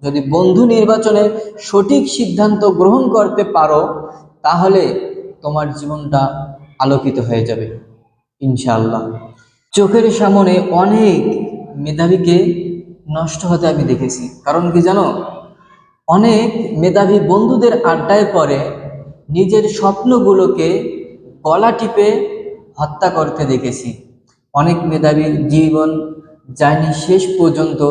যদি বন্ধু নির্বাচনে সঠিক সিদ্ধান্ত গ্রহণ করতে পারো, তাহলে তোমার জীবনটা আলোকিত হয়ে যাবে ইনশাআল্লাহ। চোখের সামনে অনেক মেধাবীকে নষ্ট হতে আমি দেখেছি। কারণ কি জানো, অনেক মেধাবী বন্ধুদের আড্ডায় পড়ে নিজের স্বপ্নগুলোকে গলা টিপে হত্যা করতে দেখেছি। অনেক মেধাবীর জীবন যায়নি শেষ পর্যন্ত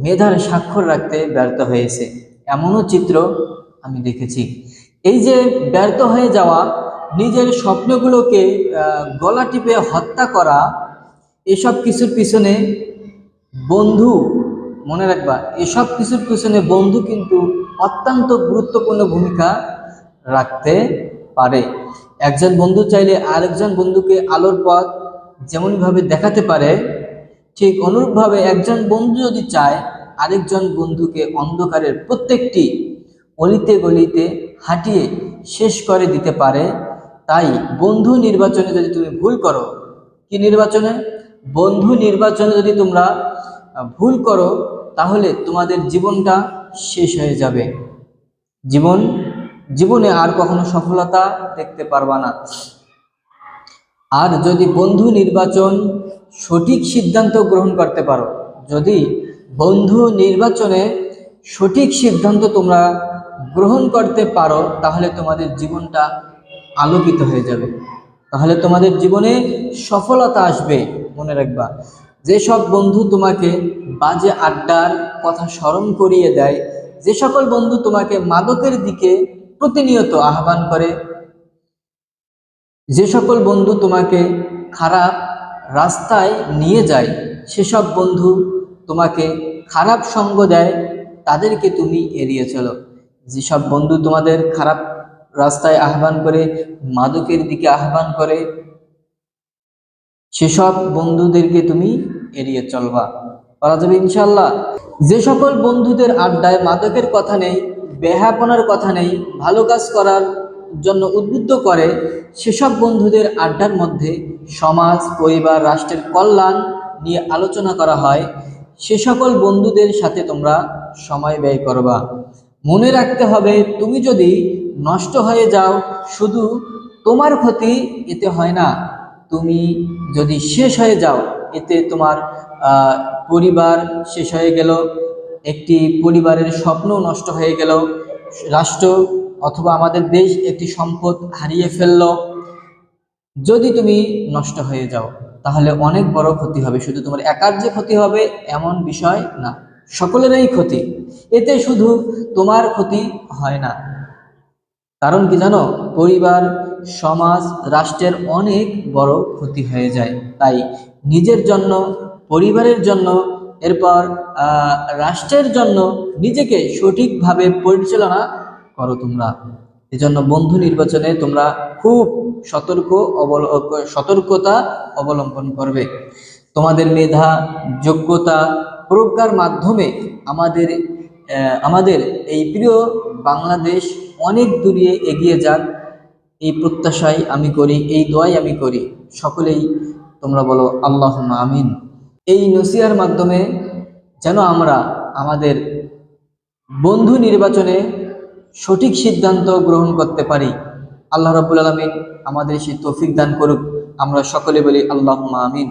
মেধার স্বাক্ষর রাখতে ব্যর্থ হয়েছে, এমনও চিত্র আমি দেখেছি। এই যে ব্যর্থ হয়ে যাওয়া, নিজের স্বপ্নগুলোকে গলা টিপে হত্যা করা, এসব কিছুর পিছনে বন্ধু, মনে রাখবা, এসব কিছুর পিছনে বন্ধু কিন্তু অত্যন্ত গুরুত্বপূর্ণ ভূমিকা রাখতে পারে। একজন বন্ধু চাইলে আরেকজন বন্ধুকে আলোর পথ যেমনভাবে দেখাতে পারে, ঠিক অনুরূপভাবে একজন বন্ধু যদি চায় আরেকজন বন্ধুকে অন্ধকারের প্রত্যেকটি অলিতে গলিতে হাঁটিয়ে শেষ করে দিতে পারে। তাই বন্ধু নির্বাচনে যদি তুমি ভুল করো, কি নির্বাচনে, বন্ধু নির্বাচনে যদি তোমরা ভুল করো, তাহলে তোমাদের জীবনটা শেষ হয়ে যাবে। জীবনে আর কখনো সফলতা দেখতে পারবা না। আর যদি বন্ধু নির্বাচন সঠিক সিদ্ধান্ত গ্রহণ করতে পারো, যদি বন্ধু নির্বাচনে সঠিক সিদ্ধান্ত তোমরা গ্রহণ করতে পারো, তাহলে তোমাদের জীবনটা আলোকিত হয়ে যাবে, তাহলে তোমাদের জীবনে সফলতা আসবে। মনে রাখবা, যেসব বন্ধু তোমাকে বাজে আড্ডার কথা স্মরণ করিয়ে দেয়, যে সকল বন্ধু তোমাকে মাদকের দিকে প্রতিনিয়ত আহ্বান করে, যে সকল বন্ধু তোমাকে খারাপ রাস্তায় নিয়ে যায়, সেসব বন্ধু তোমাকে খারাপ সঙ্গ দেয়, তাদেরকে তুমি এড়িয়ে চলো। যেসব বন্ধু তোমাদের খারাপ রাস্তায় আহ্বান করে, মাদকের দিকে আহ্বান করে, সেসব বন্ধুদেরকে তুমি এড়িয়ে চলবা, পারা যাবে ইনশাল্লাহ। যে সকল বন্ধুদের আড্ডায় মাদকের কথা নেই, বেহাপনার কথা নেই, ভালো কাজ করার জন্য উদ্বুদ্ধ করে, সেসব বন্ধুদের আড্ডার মধ্যে সমাজ, পরিবার, রাষ্ট্রের কল্যাণ নিয়ে আলোচনা করা হয়, সে সকল বন্ধুদের সাথে তোমরা সময় ব্যয় করবা। মনে রাখতে হবে, তুমি যদি নষ্ট হয়ে যাও, শুধু তোমার ক্ষতি এতে হয় না, তুমি যদি শেষ হয়ে যাও, এতে তোমার পরিবার শেষ হয়ে গেল, একটি পরিবারের স্বপ্ন নষ্ট হয়ে গেল, রাষ্ট্র অথবা আমাদের দেশ একটি সম্পদ হারিয়ে ফেলল। যদি তুমি নষ্ট হয়ে যাও, তাহলে অনেক বড় ক্ষতি হবে। শুধু তোমার একার যে ক্ষতি হবে এমন বিষয় না, সকলেরই ক্ষতি, এতে শুধু তোমার ক্ষতি হয় না। কারণ কি জানো, পরিবার, সমাজ, রাষ্ট্রের অনেক বড় ক্ষতি হয়ে যায়। তাই নিজের জন্য, পরিবারের জন্য, এরপর রাষ্ট্রের জন্য নিজেকে সঠিকভাবে পরিচালনা করো তোমরা। এজন্য বন্ধু নির্বাচনে তোমরা খুব সতর্কতা অবলম্বন করবে। তোমাদের মেধা, যোগ্যতা প্রজ্ঞার মাধ্যমে আমাদের এই প্রিয় বাংলাদেশ অনেক দূরে এগিয়ে যাক, এই প্রত্যাশাই আমি করি, এই দোয়াই আমি করি। সকলেই তোমরা বলো আল্লাহুম্মা আমিন। এই নসিহার মাধ্যমে যেন আমরা আমাদের বন্ধু নির্বাচনে সঠিক সিদ্ধান্ত গ্রহণ করতে পারি। আল্লাহ রাব্বুল আলামিন আমাদের সেই তৌফিক দান করুক। আমরা সকলে বলি আল্লাহুম্মা আমিন।